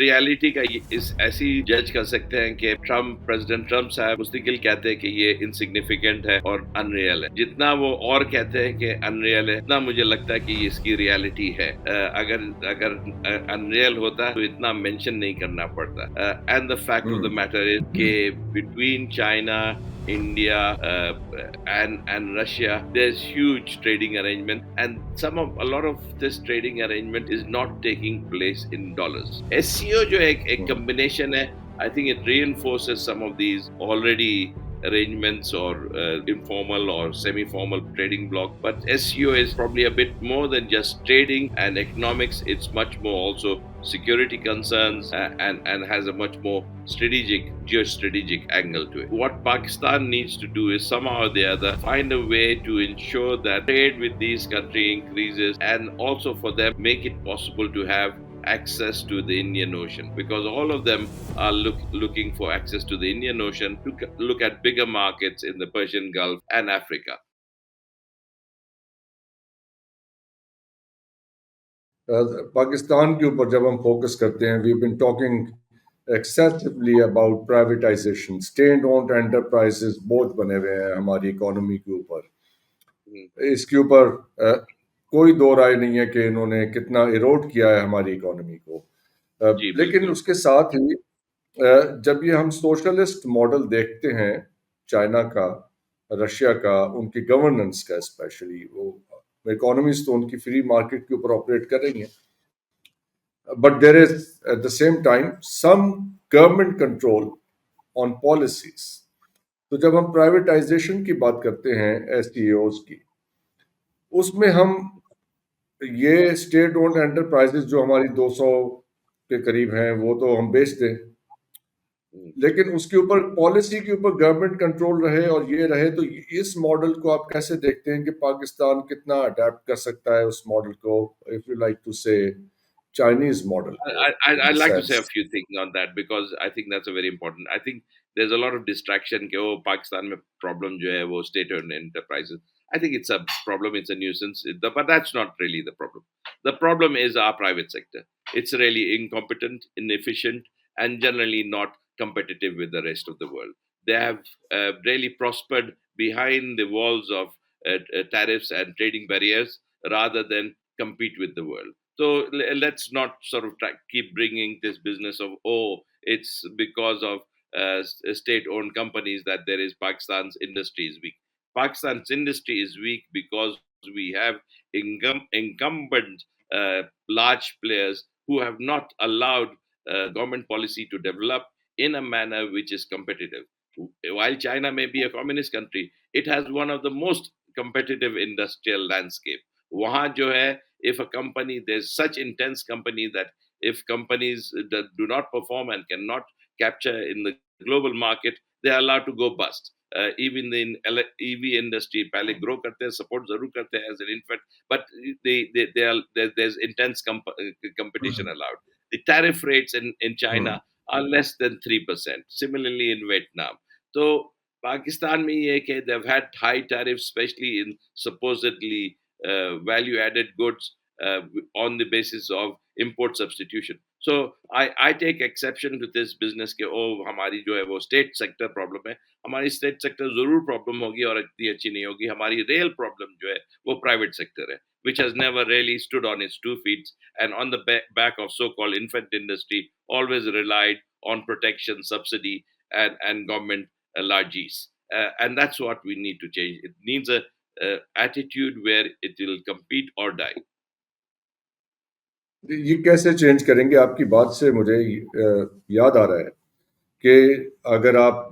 Reality का इस ऐसी जज कर सकते हैं कि प्रेसिडेंट ट्रम्प साहब मुस्तकिल कहते हैं कि ये इनसिग्निफिकेंट है और अनरियल है। जितना वो और कहते हैं कि अनरियल है, उतना मुझे लगता है कि इसकी रियलिटी है। अगर अगर अनरियल होता तो इतना मेंशन नहीं करना पड़ता। And the fact of the matter is कि between China, India, and Russia, there's huge trading arrangement, and a lot of this trading arrangement is not taking place in dollars. SCO जो एक combination है, I think it reinforces some of these already arrangements or informal or semi-formal trading bloc. But SEO is probably a bit more than just trading and economics. It's much more also security concerns and has a much more geostrategic angle to it. What Pakistan needs to do is somehow or the other find a way to ensure that trade with these countries increases, and also for them make it possible to have access to the Indian Ocean, because all of them are looking for access to the Indian Ocean to look at bigger markets in the Persian Gulf and Africa. Pakistan के ऊपर जब हम focus करते हैं, we been talking excessively about privatisation, state owned enterprises बहुत बने हुए हैं हमारी इकोनॉमी के ऊपर। इसके ऊपर कोई दो राय नहीं है कि इन्होंने कितना इरोड किया है हमारी इकोनॉमी को। लेकिन उसके साथ ही जब ये हम सोशलिस्ट मॉडल देखते हैं चाइना का, रशिया का, उनकी गवर्नेंस का, स्पेशली वो इकोनॉमीज तो उनकी फ्री मार्केट के ऊपर ऑपरेट कर रही हैं, but there is at the same time some government control on policies. तो जब हम प्राइवेटाइजेशन की बात करते हैं एसटीओज की, उसमें हम ये स्टेट ओन्ड एंटरप्राइजेस जो हमारी 200 के करीब हैं वो तो हम बेच दें, लेकिन उसके ऊपर पॉलिसी के ऊपर गवर्नमेंट कंट्रोल रहे और ये रहे। तो इस मॉडल को आप कैसे देखते हैं कि पाकिस्तान कितना अडेप्ट कर सकता है उस मॉडल को, इफ यू लाइक टू से Chinese model? I'd like to say a few things on that, because I think that's a very important. I think there's a lot of distraction कि वो पाकिस्तान में problem जो है वो state-owned enterprises. I think it's a problem, it's a nuisance, but that's not really the problem. The problem is our private sector. It's really incompetent, inefficient, and generally not competitive with the rest of the world. They have really prospered behind the walls of tariffs and trading barriers rather than compete with the world. So let's not sort of keep bringing this business of, oh, it's because of state-owned companies that there is Pakistan's industry is weak. Pakistan's industry is weak because we have incumbent large players who have not allowed government policy to develop in a manner which is competitive. While China may be a communist country, it has one of the most competitive industrial landscape. वहाँ जो है, if a company, there's such intense company that if companies that do not perform and cannot capture in the global market, they are allowed to go bust. Even in EV industry, पहले grow करते हैं, support जरूर करते हैं as an infant, but there's intense competition allowed. The tariff rates in China are less than 3%. Similarly in Vietnam. So Pakistan में ये कि they've had high tariffs, especially in supposedly value-added goods on the basis of import substitution. So I take exception to this business के हमारी जो है वो state sector problem है. हमारी state sector जरूर problem होगी और इतनी अच्छी नहीं होगी. हमारी real problem जो है वो private sector है, which has never really stood on its 2 feet, and on the back of so-called infant industry always relied on protection, subsidy, and government largesse. And that's what we need to change. It needs a attitude where it will compete or die. ये कैसे change करेंगे? आपकी बात से मुझे याद आ रहा है कि अगर आप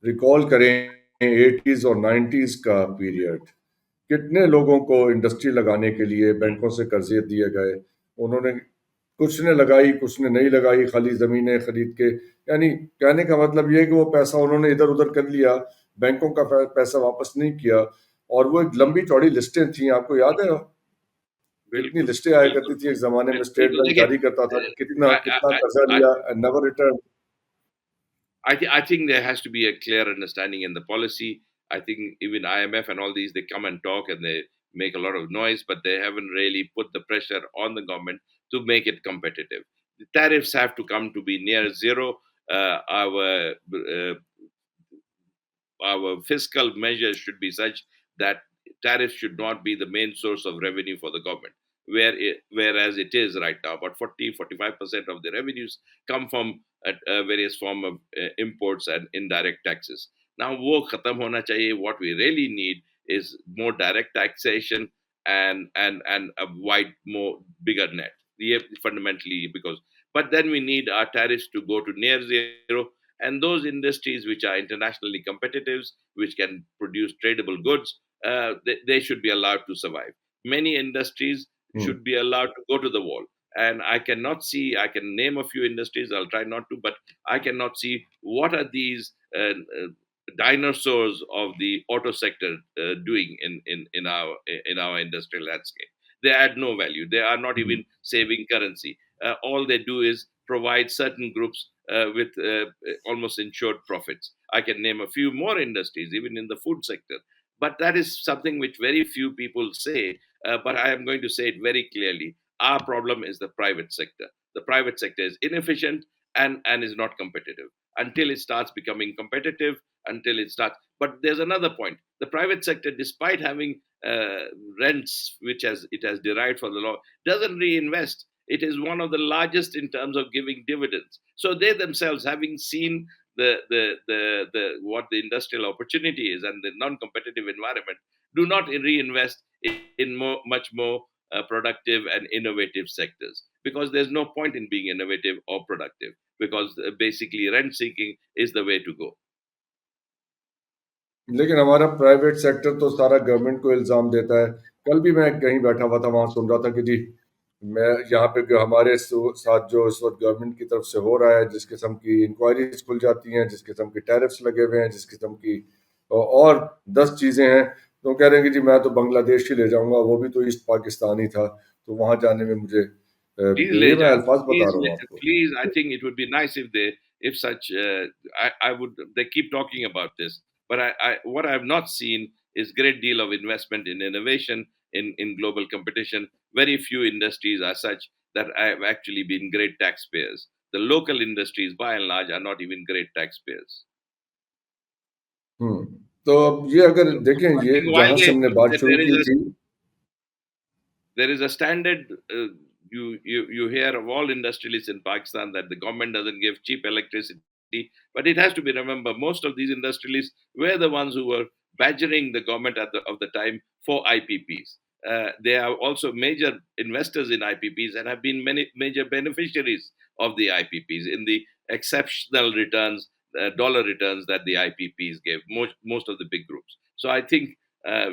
रिकॉल करें 80s और 90s का पीरियड, कितने लोगों को इंडस्ट्री लगाने के लिए बैंकों से कर्जे दिए गए, उन्होंने कुछ ने लगाई, कुछ ने नहीं लगाई, खाली ज़मीनें खरीद के। यानी कहने का मतलब ये है कि वो पैसा उन्होंने इधर उधर कर लिया, बैंकों का पैसा वापस नहीं किया, और वो एक लंबी चौड़ी लिस्टें थी। आपको याद है कितनी लिस्टें आया करती थी एक जमाने में? स्टेट बैंक जारी करता था कितना कितना कर्जा लिया, never return. I think there has to be a clear understanding in the policy. I think even IMF and all these, they come and talk and they make a lot of noise, but they haven't really put the pressure on the government to make it competitive. The tariffs have to come to be near zero. Our fiscal measures should be such that tariffs should not be the main source of revenue for the government, whereas it is right now. About 40-45% of the revenues come from various form of imports and indirect taxes. Now, wo khatam hona chahiye. What we really need is more direct taxation and a wide, more bigger net. Yeah, fundamentally, because but then we need our tariffs to go to near zero, and those industries which are internationally competitive, which can produce tradable goods, they should be allowed to survive. Many industries Hmm. should be allowed to go to the wall. And I cannot see, I can name a few industries, I'll try not to, but I cannot see what are these dinosaurs of the auto sector doing in our industrial landscape. They add no value. They are not Hmm. even saving currency. All they do is provide certain groups with almost ensured profits. I can name a few more industries, even in the food sector. But that is something which very few people say. But I am going to say it very clearly. Our problem is the private sector. The private sector is inefficient and is not competitive. Until it starts becoming competitive, until it starts. But there's another point. The private sector, despite having rents which has it has derived from the law, doesn't reinvest. It is one of the largest in terms of giving dividends. So they themselves, having seen the what the industrial opportunity is and the non-competitive environment, do not reinvest in much more productive and innovative sectors, because there's no point in being innovative or productive, because basically rent seeking is the way to go. लेकिन हमारा private sector तो सारा government को इल्ज़ाम देता है। कल भी मैं कहीं बैठा हुआ था, वहाँ सुन रहा था कि जी, मैं यहाँ पे जो हमारे साथ जो इस वक्त गवर्नमेंट की तरफ से हो रहा है, जिस किस्म की इंक्वायरीज खुल जाती हैं, जिस किस्म के टैरिफ्स लगे हुए हैं, जिस किस्म की और 10 चीज़ें हैं, तो कह रहे हैं कि जी मैं तो बांग्लादेश ही ले जाऊंगा, वो भी तो ईस्ट पाकिस्तान ही था, तो वहाँ जाने में मुझे Please, ये मैं Leja, अल्फाज बता please, रहा हूँ आपको। please. I think it would be nice if they, if such. I would. They keep talking about this, but what I have not seen is great deal of investment in innovation in global competition. Very few industries are such that have actually been great taxpayers. The local industries, by and large, are not even great taxpayers. हम्म। तो अब ये अगर So देखें, I ये think while जहां से हमने बात शुरू there is की a थी। there is a standard. You hear of all industrialists in Pakistan that the government doesn't give cheap electricity, but it has to be remembered most of these industrialists were the ones who were badgering the government of the time for IPPs. They are also major investors in IPPs and have been many major beneficiaries of the IPPs in the exceptional returns, dollar returns that the IPPs gave most of the big groups. So I think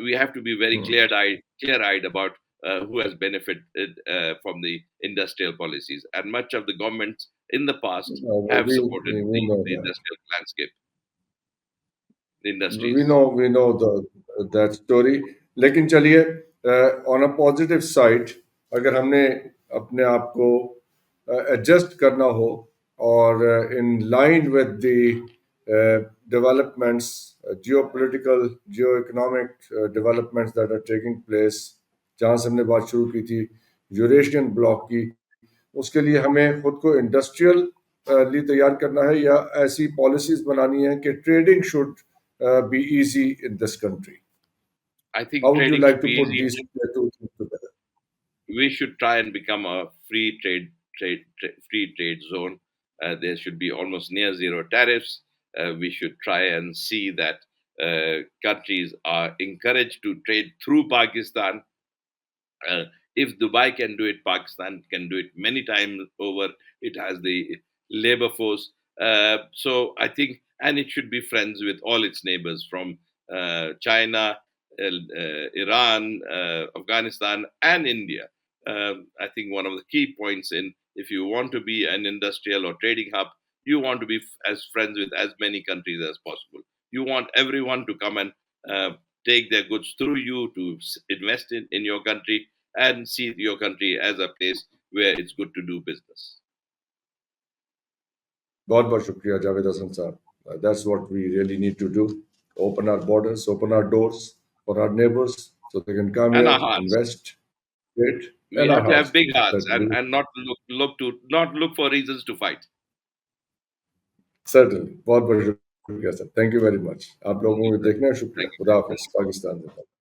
we have to be very hmm. clear-eyed about who has benefited from the industrial policies. And much of the governments in the past have supported We know the that. industrial landscape, the We industries. know we know that story. लेकिन चलिए, on a positive side, अगर हमने अपने आप को adjust करना हो और in line with the developments, geopolitical, geoeconomic developments that are taking place, जहाँ से हमने बात शुरू की थी यूरेशियन ब्लॉक की, उसके लिए हमें खुद को इंडस्ट्रियल ली तैयार करना है, या ऐसी पॉलिसीज बनानी है कि trading should be easy in this country? I How think would you trading like should to be put easy. these two things together? We should try and become a free trade zone. There should be almost near zero tariffs. We should try and see that countries are encouraged to trade through Pakistan. Uh, if Dubai can do it, Pakistan can do it many times over. It has the labor force. So I think, and it should be friends with all its neighbors from China, Iran, Afghanistan, and India. I think one of the key points in if you want to be an industrial or trading hub, you want to be as friends with as many countries as possible. You want everyone to come and uh, take their goods through you to invest in your country and see your country as a place where it's good to do business. बहुत बहुत शुक्रिया जावेद हसन साहब। That's what we really need to do. Open our borders, open our doors for our neighbors so they can come And here, our hearts. invest, trade. We Allah have to हाफ़िज़ have big hearts certainly and not look for reasons to fight. certainly बहुत बहुत शुक्रिया sir thank you very much आप लोगों Okay, को sir. देखना Thank शुक्रिया you. खुदा हाफ़िज़ पाकिस्तान जिंदाबाद